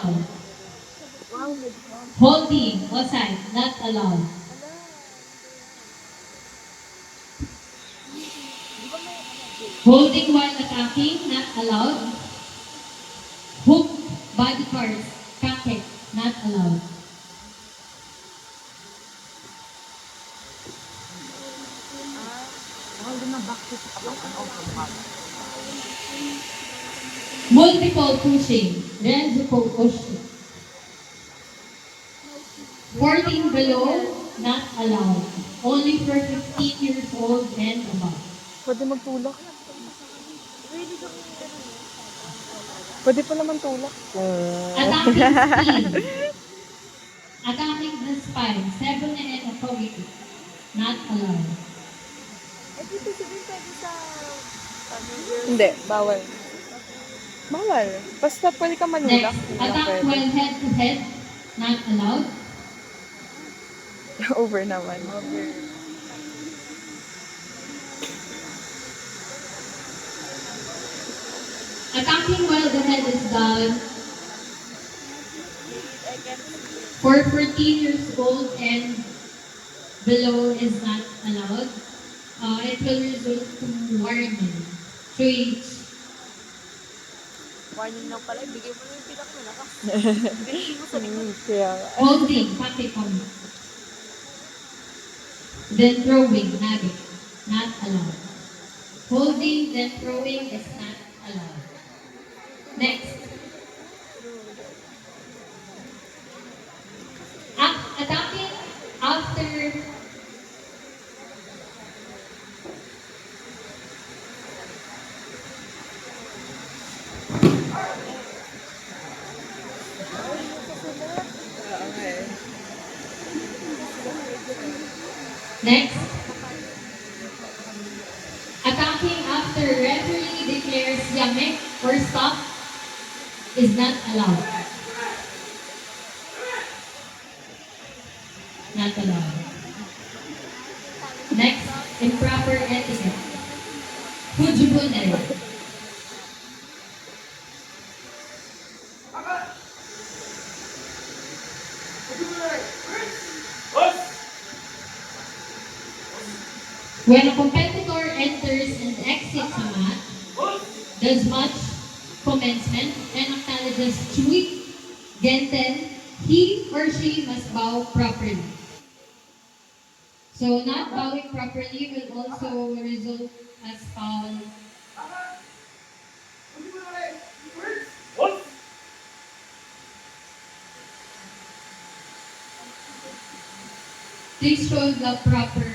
allowed. Holding outside, not allowed. Holding while attacking, not allowed. Hook body parts, kaket, not allowed. Multiple pushing, Renzo pushing. 14 below, not allowed. Only for 15 years old and above. Pwede magtulak. Pwede pa naman tulak. Attacking speed. Attacking the spine, 7 and authority. Not allowed. Hindi, bawal. Bawal. Basta pwede ka manulak. Next, Hindi lang attack pwede. while head to head. Not allowed. Over naman. Attacking while the head is down. For 14 years old and below is not allowed. It will result to warning. So each Warning lang pala, ibigay mo yung pinakamalakas. Ibigay mo sa likod. Kaya, holding, pakikon. Then throwing, nugget. Not allowed. Holding, then throwing is not allowed. Next. Attacking after okay. Next. Attacking after referee declares yamek or stop is not allowed. Not allowed. Next, improper etiquette. Hujubunay. When a competitor enters and exits a match, does match commencement and acknowledges Chui, Genten, he or she must bow properly. So not bowing properly will also result as foul. Please show the proper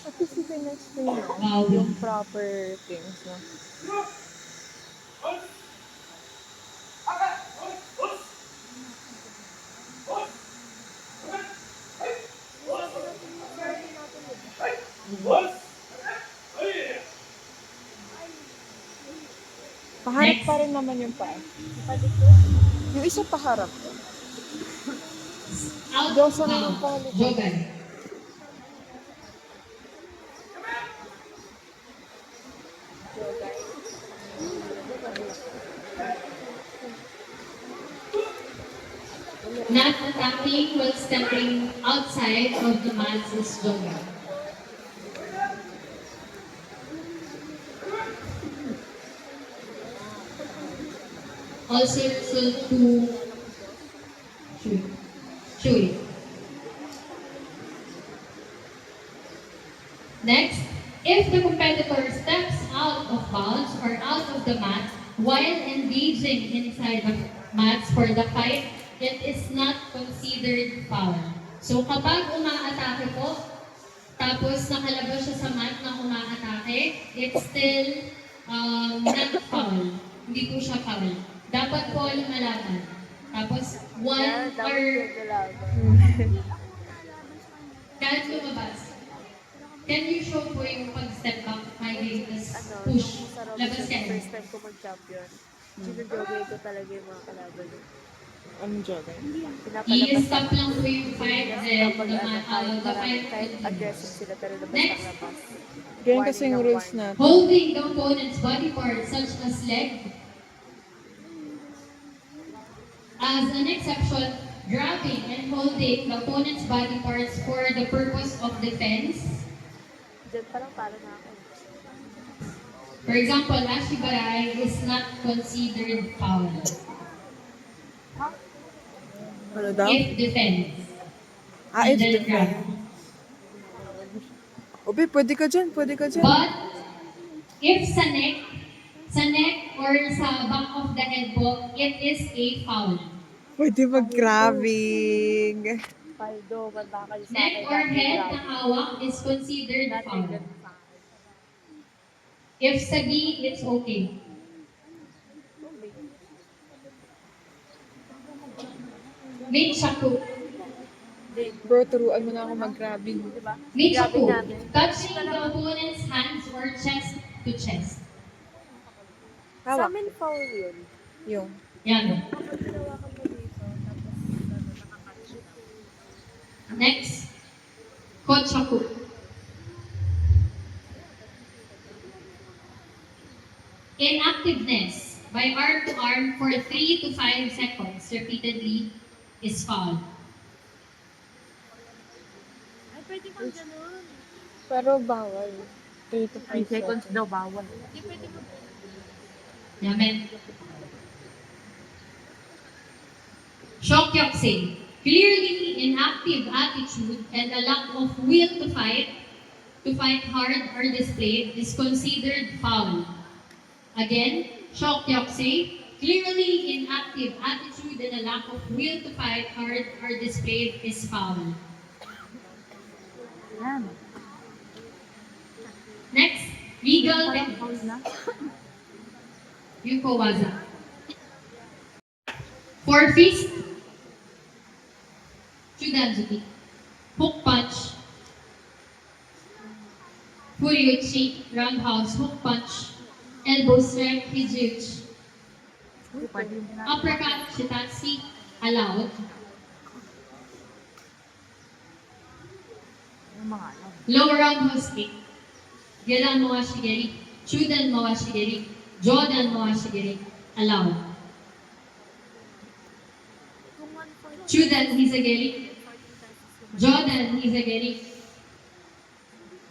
At least you can explain bowing. yung proper things, no? Paharap pa rin naman yung paa. Yung isa paharap. Out Dosa of na yung bounds. palikod. Jogan. Not attacking while stepping outside of the mats is jogan. Also result to Chui. Next, if the competitor steps out of bounds or out of the mat while engaging inside the mats for the fight, it is not considered foul. So kapag umaatake po, tapos nakalabas siya sa mat na umaatake, it's still not foul. Hindi po siya foul. Dapat po lumalaban. Tapos one or kahit lumabas. Can you show po yung pag-step back, migrate, tas push, labas ka rin? First time ko mag-champion. Sinujogay ko talaga yung mga kalaban. Anong jogging? I-stop lang po yung fight and Kapag the fight kahit continues. aggressive sila pero labas Next. ng labas. Ganyan kasi yung rules na. Holding the opponent's body parts such as leg, As an exception, grabbing and holding the opponent's body parts for the purpose of defense. Diyan pa lang talo na ako. For example, ashibarai is not considered foul Ano daw? if defense. Ah, and if then defense. grab. Obe, pwede ka dyan, pwede ka dyan. But if sa neck or sa back of the head po, it is a foul. Pwede mag-grabbing. Paldo, banda kayo sa Neck akin. or dati head grabe. na hawak is considered Dati foul. ganun sa akin. If sa gi, it's okay. Minchaku. Bro, turuan mo na ako mag-grabbing. Diba? Minchaku. Grabe natin. Touching the opponent's hands or chest to chest. Sa Hawak. amin foul yun. Yung. Yan. Kapag ginawakan mo dito, tapos nakakatch na. Next. Kochaku. Inactiveness by arm to arm for 3 to 5 seconds repeatedly is foul. Ay, pwede kang ganun. Pero bawal. 3 to 5 seconds. daw bawal. Hindi pwede mo. Yamen. Shokyokse. Clearly inactive attitude and a lack of will to fight hard are displayed is considered foul. Again, Shokyokse. Clearly inactive attitude and a lack of will to fight hard are displayed is foul. Yan. Next, legal Parang technique. foul na. Yuko waza. For fist, Chudanzuki. Hook punch. Furiuchi, roundhouse, hook punch. Elbow strike, hijiuchi. Pwede na. Uppercut, shitatsu, allowed. Yung mga alam. Low roundhouse kick. Gedan mawashigeri. Chudan mawashigeri. Jodan mawashigeri. Allowed. Kung 140, Chudan hizageri. Jodan hizageri.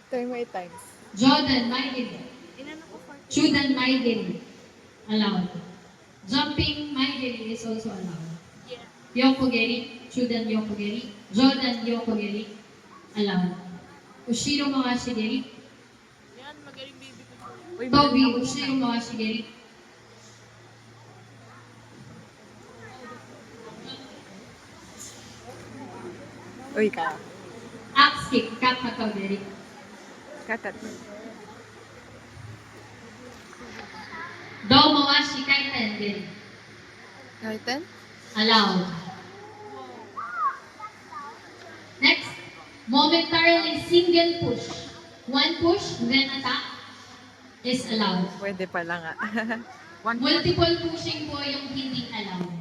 Try mo 8 times. Jodan maigeri. inano ko 40. Chudan maigeri. Allowed. Jumping maigeri is also allowed. Yeah. Yokogeri. Chudan yokogeri. Jodan yokogeri. Allowed. Ushiro mawashigeri. Yan, magaling baby ko. Uy, Tobi, magaling ako ushiro mawashigeri. Uy, ka. Axe kick, katakageri. Katat. Do mawashi kaiten geri. Kahit 10? Allowed. Next, momentarily single push. One push, then attack is allowed. Pwede pala nga. Multiple pushing po yung hindi allowed.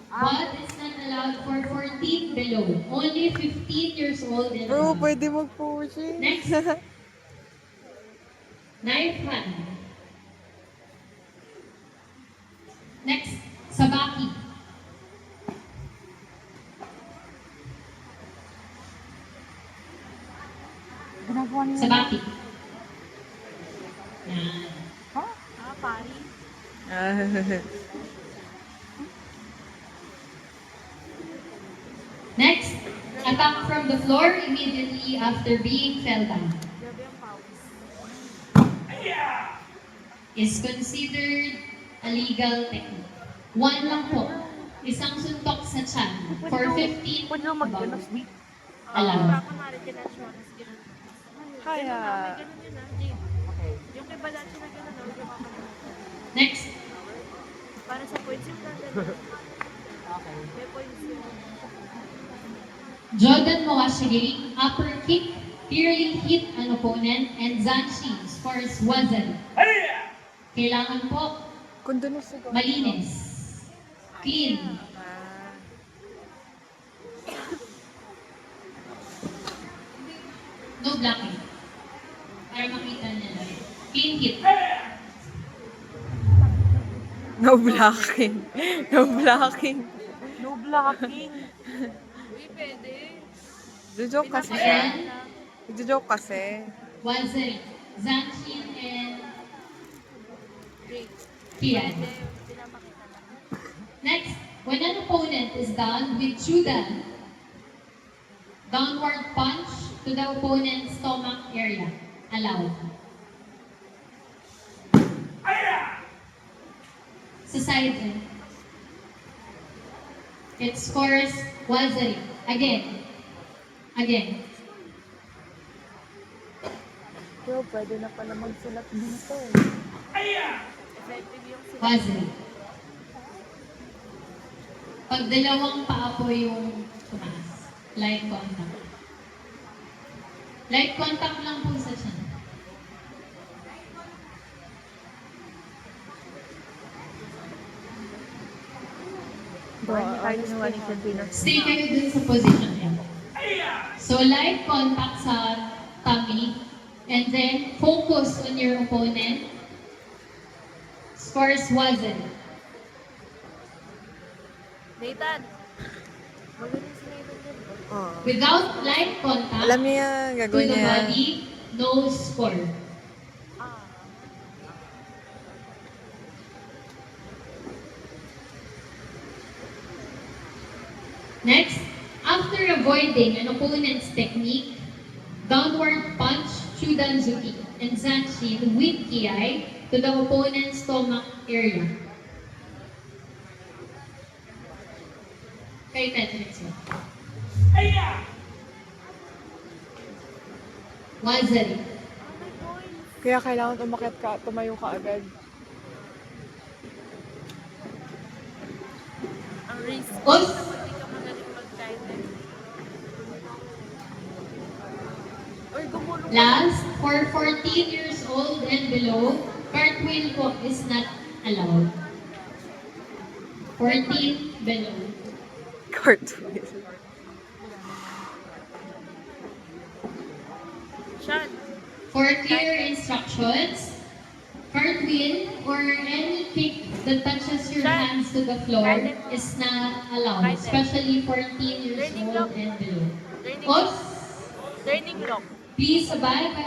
But it's not allowed for 14 below. Only 15 years old and Bro, above. pwede mag-pushing. Next. Knife hand. Next, sabaki. Ginagawa niya. Sabaki. Yan. Ah, pari. Next, attack from the floor immediately after being fell down Grabe ang pawis. is considered a legal technique. One lang po, isang suntok sa tiyan for 15 Pwede mo mag-ganos, above. week. Allowed. Kunwari, kinatch mo, tapos ganun. Kaya. May ganun yun ah, Jade. Okay. Yung kay Balanchi na ganun, no? Yung mga ganun. Next, Para sa points yung ganun. Okay. May points yun. Jordan Mawashigiri, upper kick, clearly hit an opponent, and Zanshi scores wasn't. Kailangan po Kung doon sa malinis, clean. No blocking. Para makita nila. Clean hit. No blocking. No blocking. No blocking. Uy, pwede. Jojoke kasi siya. Again, Nagjo-joke kasi. Wazari, Zanshin, and Great. Kian. Pwede. Pinapakita lang. Next, when an opponent is down with Chudan, downward punch to the opponent's stomach area. Allowed. Sa side end. It scores Wazari. Again. Again. Bro, pwede na pala magsulat dito. Effective yung sila. Wazari. Pag dalawang paa po yung tumaas. Light contact. Light contact lang po sa tiyan. Bro, ay ginawa ni Filipino. Stay kayo dun sa position niya. So light contact sa tummy and then focus on your opponent. Scores Wazari. Nathan! Magaling si Nathan din. Oh. Without light contact Alam niya yan, to gagawin the niya yan. body, no score. Ah. Next, after avoiding an opponent's technique, downward punch Chudanzuki and Zanshin with Kiai to the opponent's stomach area. Kay Tetris. Wazari. Oh my God. Kaya kailangan umakit ka, tumayo ka agad. Ang risk. Os. Kapag di ka magaling mag-title. Or gumulong. Last, for 14 years old and below, cartwheel walk is not allowed. 14 below. Cartwheel. Sean. For clear instructions, cartwheel or any kick that touches your hands to the floor is not allowed, especially 14 years old and below. Learning Os, Learning lock. please abide by